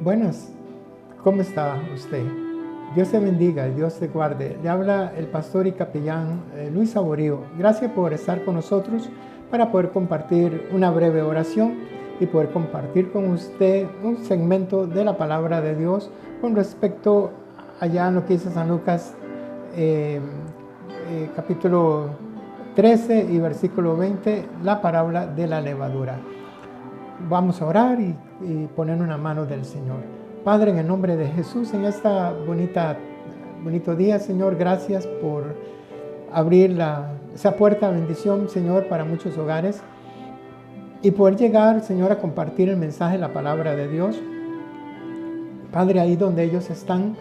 Buenas, ¿cómo está usted? Dios te bendiga, Dios te guarde. Le habla el pastor y capellán Luis Saborío. Gracias por estar con nosotros para poder compartir una breve oración y poder compartir con usted un segmento de la palabra de Dios con respecto allá en lo que dice San Lucas capítulo 13 y versículo 20, la parábola de la levadura. Vamos a orar y poner una mano del Señor. Padre, en el nombre de Jesús, en esta bonito día, Señor, gracias por abrir esa puerta de bendición, Señor, para muchos hogares y poder llegar, Señor, a compartir el mensaje de la palabra de Dios. Padre, ahí donde ellos están,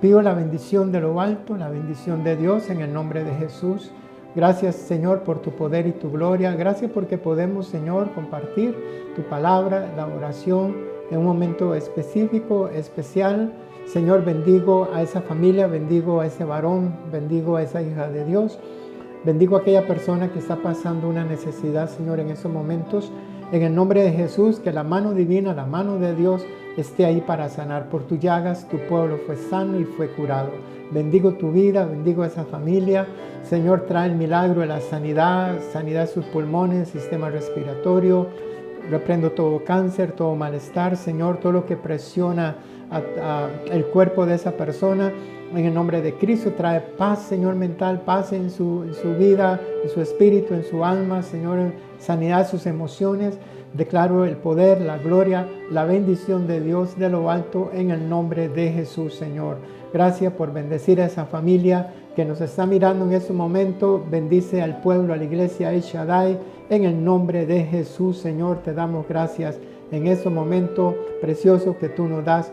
pido la bendición de lo alto, la bendición de Dios en el nombre de Jesús. Gracias, Señor, por tu poder y tu gloria. Gracias porque podemos, Señor, compartir tu palabra, la oración en un momento específico, especial. Señor, bendigo a esa familia, bendigo a ese varón, bendigo a esa hija de Dios. Bendigo a aquella persona que está pasando una necesidad, Señor, en esos momentos. En el nombre de Jesús, que la mano divina, la mano de Dios esté ahí para sanar. Por tus llagas, tu pueblo fue sano y fue curado. Bendigo tu vida, bendigo a esa familia. Señor, trae el milagro de la sanidad de sus pulmones, sistema respiratorio. Reprendo todo cáncer, todo malestar, Señor, todo lo que presiona el cuerpo de esa persona. En el nombre de Cristo, trae paz, Señor, mental, paz en su vida, en su espíritu, en su alma, Señor, sanidad de sus emociones. Declaro el poder, la gloria, la bendición de Dios de lo alto en el nombre de Jesús, Señor. Gracias por bendecir a esa familia que nos está mirando en este momento. Bendice al pueblo, a la iglesia El Shaddai. En el nombre de Jesús, Señor, te damos gracias en este momento precioso que tú nos das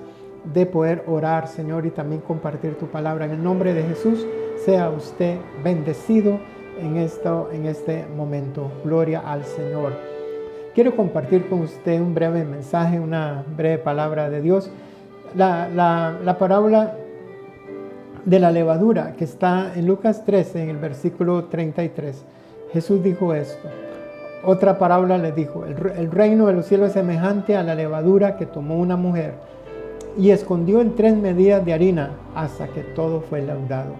de poder orar, Señor, y también compartir tu palabra. En el nombre de Jesús, sea usted bendecido en este momento. Gloria al Señor. Quiero compartir con usted un breve mensaje, una breve palabra de Dios. La parábola de la levadura que está en Lucas 13, en el versículo 33. Jesús dijo esto. Otra parábola le dijo: el reino de los cielos es semejante a la levadura que tomó una mujer y escondió en 3 medidas de harina hasta que todo fue leudado.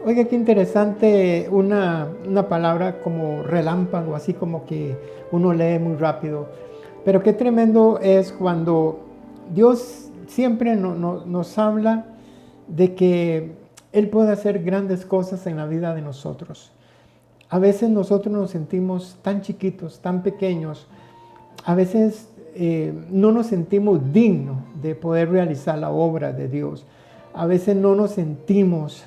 Oiga, qué interesante, una palabra como relámpago, así como que uno lee muy rápido. Pero qué tremendo es cuando Dios siempre nos habla de que Él puede hacer grandes cosas en la vida de nosotros. A veces nosotros nos sentimos tan chiquitos, tan pequeños. A veces no nos sentimos dignos de poder realizar la obra de Dios. A veces no nos sentimos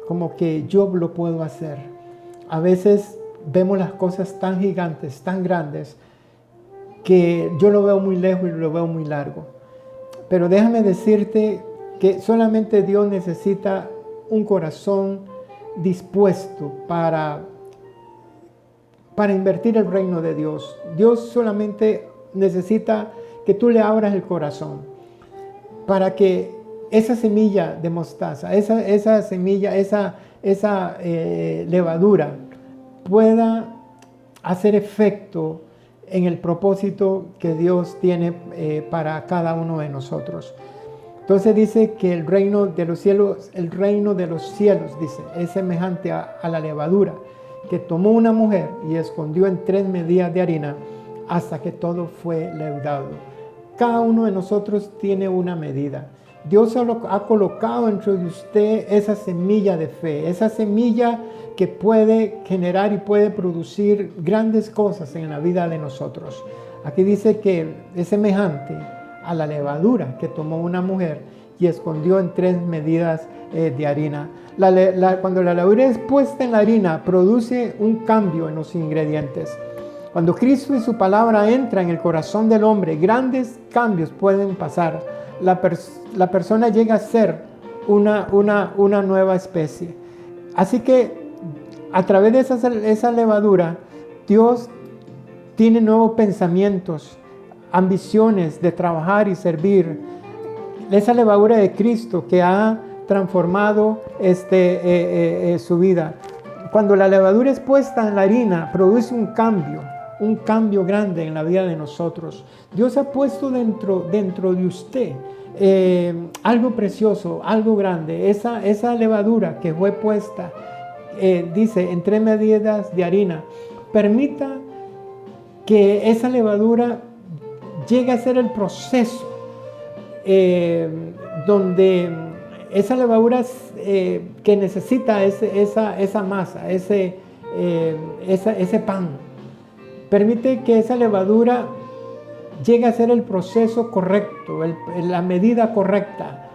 como que yo lo puedo hacer. A veces vemos las cosas tan gigantes, tan grandes, que yo lo veo muy lejos y lo veo muy largo. Pero déjame decirte que solamente Dios necesita un corazón dispuesto para invertir el reino de Dios. Dios solamente necesita que tú le abras el corazón para que esa semilla de mostaza, esa semilla, esa levadura pueda hacer efecto en el propósito que Dios tiene para cada uno de nosotros. Entonces dice que el reino de los cielos, dice, es semejante a la levadura que tomó una mujer y escondió en 3 medidas de harina hasta que todo fue leudado. Cada uno de nosotros tiene una medida. Dios ha colocado entre usted esa semilla de fe, esa semilla que puede generar y puede producir grandes cosas en la vida de nosotros. Aquí dice que es semejante a la levadura que tomó una mujer y escondió en 3 medidas de harina. Cuando la levadura es puesta en la harina, produce un cambio en los ingredientes. Cuando Cristo y su palabra entran en el corazón del hombre, grandes cambios pueden pasar. La persona llega a ser una nueva especie. Así que a través de esa levadura, Dios tiene nuevos pensamientos, ambiciones de trabajar y servir. Esa levadura de Cristo que ha transformado su vida. Cuando la levadura es puesta en la harina, produce un cambio. un cambio grande en la vida de nosotros. Dios ha puesto dentro de usted algo precioso, algo grande. Esa levadura que fue puesta, dice, en 3 medidas de harina. Permita que esa levadura llegue a ser el proceso donde esa levadura que necesita esa masa, ese pan. Permite que esa levadura llegue a ser el proceso correcto, la medida correcta,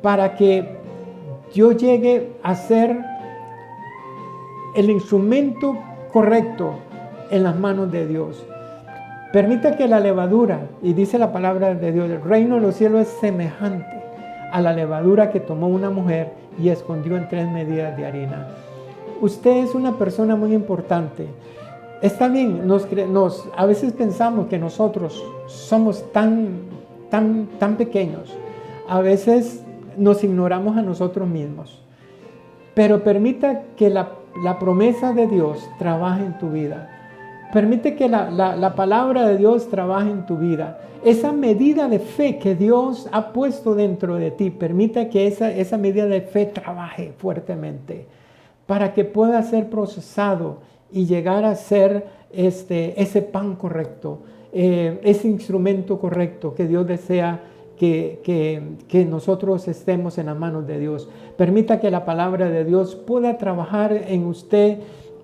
para que yo llegue a ser el instrumento correcto en las manos de Dios. Permita que la levadura, y dice la palabra de Dios, el reino de los cielos es semejante a la levadura que tomó una mujer y escondió en 3 medidas de harina. Usted es una persona muy importante. Está bien, a veces pensamos que nosotros somos tan pequeños. A veces nos ignoramos a nosotros mismos. Pero permita que la promesa de Dios trabaje en tu vida. Permite que la palabra de Dios trabaje en tu vida. Esa medida de fe que Dios ha puesto dentro de ti, permita que esa medida de fe trabaje fuertemente para que pueda ser procesado y llegar a ser ese pan correcto, ese instrumento correcto que Dios desea que nosotros estemos en las manos de Dios. Permita que la palabra de Dios pueda trabajar en usted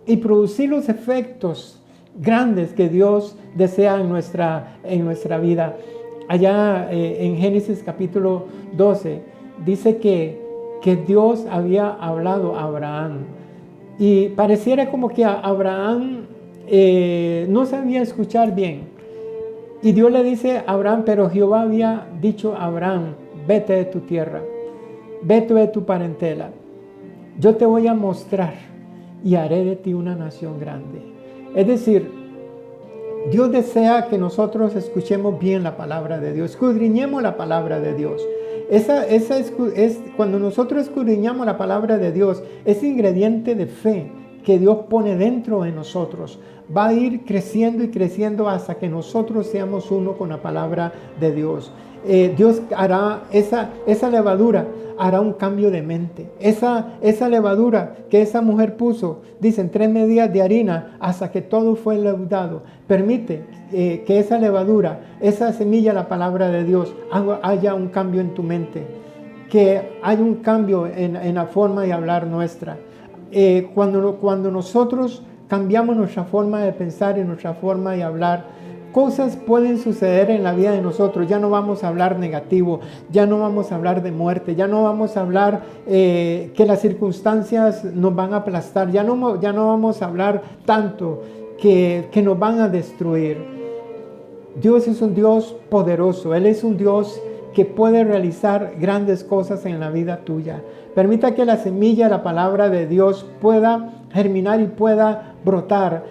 y producir los efectos grandes que Dios desea en nuestra vida. Allá en Génesis capítulo 12 dice que Dios había hablado a Abraham y pareciera como que Abraham no sabía escuchar bien. Y Dios le dice a Abraham, pero Jehová había dicho a Abraham, vete de tu tierra, vete de tu parentela, yo te voy a mostrar y haré de ti una nación grande. Es decir, Dios desea que nosotros escuchemos bien la palabra de Dios, escudriñemos la palabra de Dios. Cuando nosotros escudriñamos la palabra de Dios, ese ingrediente de fe que Dios pone dentro de nosotros va a ir creciendo y creciendo hasta que nosotros seamos uno con la palabra de Dios. Dios hará esa levadura, hará un cambio de mente. Esa levadura que esa mujer puso, dicen 3 medidas de harina hasta que todo fue leudado. Permite que esa levadura, esa semilla, la palabra de Dios, haya un cambio en tu mente, que haya un cambio en la forma de hablar nuestra. Cuando nosotros cambiamos nuestra forma de pensar y nuestra forma de hablar, cosas pueden suceder en la vida de nosotros. Ya no vamos a hablar negativo, ya no vamos a hablar de muerte, ya no vamos a hablar que las circunstancias nos van a aplastar, ya no vamos a hablar tanto que nos van a destruir. Dios es un Dios poderoso, Él es un Dios que puede realizar grandes cosas en la vida tuya. Permita que la semilla, la palabra de Dios pueda germinar y pueda brotar.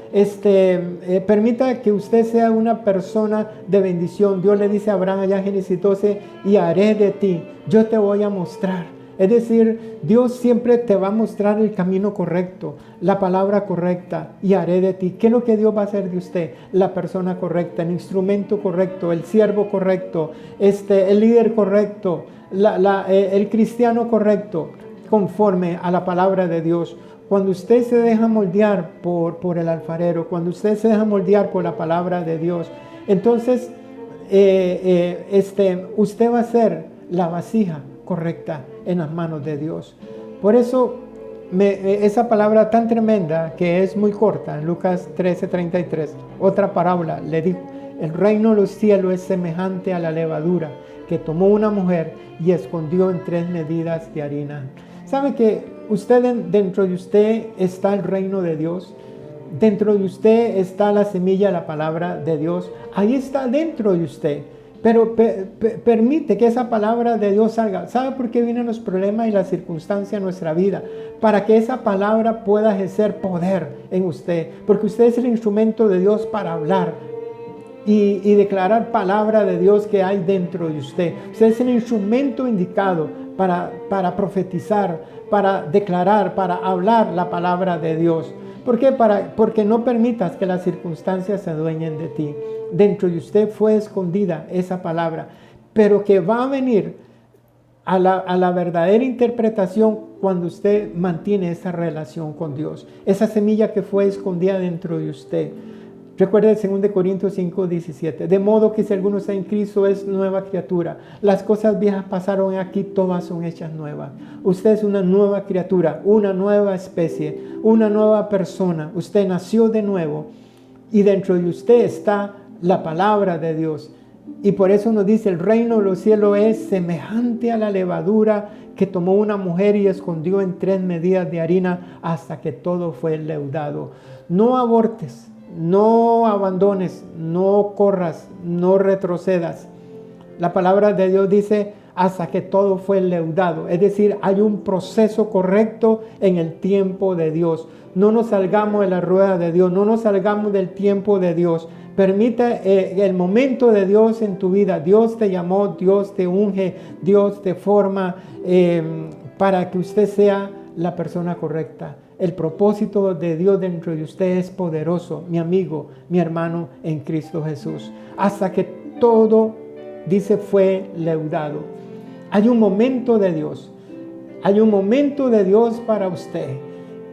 Permita que usted sea una persona de bendición. Dios le dice a Abraham allá en Génesis 12, y haré de ti, yo te voy a mostrar. Es decir, Dios siempre te va a mostrar el camino correcto, la palabra correcta, y haré de ti. ¿Qué es lo que Dios va a hacer de usted? La persona correcta, el instrumento correcto, el siervo correcto, el líder correcto, el cristiano correcto, conforme a la palabra de Dios. Cuando usted se deja moldear por el alfarero, cuando usted se deja moldear por la palabra de Dios, entonces usted va a ser la vasija correcta en las manos de Dios. Por eso esa palabra tan tremenda que es muy corta, en Lucas 13:33, otra parábola le dijo, el reino de los cielos es semejante a la levadura que tomó una mujer y escondió en 3 medidas de harina. ¿Sabe que dentro de usted está el reino de Dios? Dentro de usted está la semilla, la palabra de Dios. Ahí está dentro de usted. Pero permite que esa palabra de Dios salga. ¿Sabe por qué vienen los problemas y las circunstancias en nuestra vida? Para que esa palabra pueda ejercer poder en usted. Porque usted es el instrumento de Dios para hablar y declarar palabra de Dios que hay dentro de usted. Usted es el instrumento indicado para profetizar, para declarar, para hablar la palabra de Dios. ¿Por qué? Porque no permitas que las circunstancias se adueñen de ti. Dentro de usted fue escondida esa palabra, pero que va a venir a la verdadera interpretación cuando usted mantiene esa relación con Dios. Esa semilla que fue escondida dentro de usted. Recuerde 2 Corintios 5, 17. De modo que si alguno está en Cristo es nueva criatura. Las cosas viejas pasaron aquí, todas son hechas nuevas. Usted es una nueva criatura, una nueva especie, una nueva persona. Usted nació de nuevo y dentro de usted está la palabra de Dios. Y por eso nos dice, el reino de los cielos es semejante a la levadura que tomó una mujer y escondió en 3 medidas de harina hasta que todo fue leudado. No abortes, no abandones, no corras, no retrocedas. La palabra de Dios dice hasta que todo fue leudado. Es decir, hay un proceso correcto en el tiempo de Dios. No nos salgamos de la rueda de Dios, no nos salgamos del tiempo de Dios. Permita el momento de Dios en tu vida. Dios te llamó, Dios te unge, Dios te forma para que usted sea la persona correcta. El propósito de Dios dentro de usted es poderoso, mi amigo, mi hermano en Cristo Jesús. Hasta que todo, dice, fue leudado. Hay un momento de Dios. Hay un momento de Dios para usted.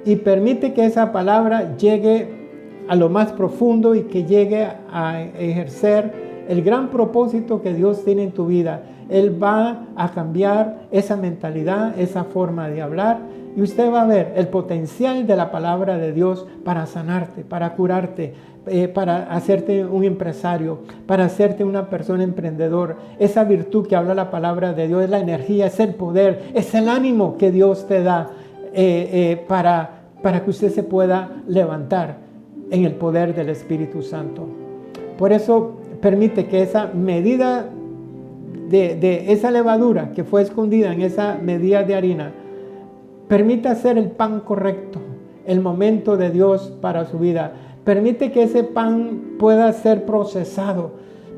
Y permite que esa palabra llegue a lo más profundo y que llegue a ejercer el gran propósito que Dios tiene en tu vida. Él va a cambiar esa mentalidad, esa forma de hablar, y usted va a ver el potencial de la palabra de Dios para sanarte, para curarte, para hacerte un empresario, para hacerte una persona emprendedor. Esa virtud que habla la palabra de Dios es la energía, es el poder, es el ánimo que Dios te da para que usted se pueda levantar en el poder del Espíritu Santo. Por eso permite que esa medida de esa levadura que fue escondida en esa medida de harina, permite hacer el pan correcto, el momento de Dios para su vida. Permite que ese pan pueda ser procesado,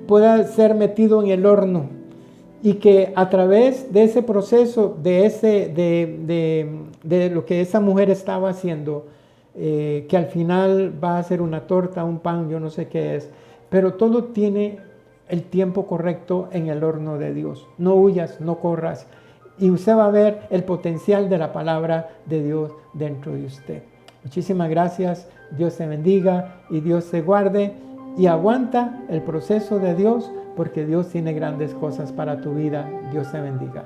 pueda ser metido en el horno y que a través de ese proceso, de lo que esa mujer estaba haciendo, que al final va a ser una torta, un pan, yo no sé qué es, pero todo tiene el tiempo correcto en el horno de Dios. No huyas, no corras, y usted va a ver el potencial de la palabra de Dios dentro de usted. Muchísimas gracias, Dios te bendiga y Dios te guarde, y aguanta el proceso de Dios porque Dios tiene grandes cosas para tu vida. Dios te bendiga.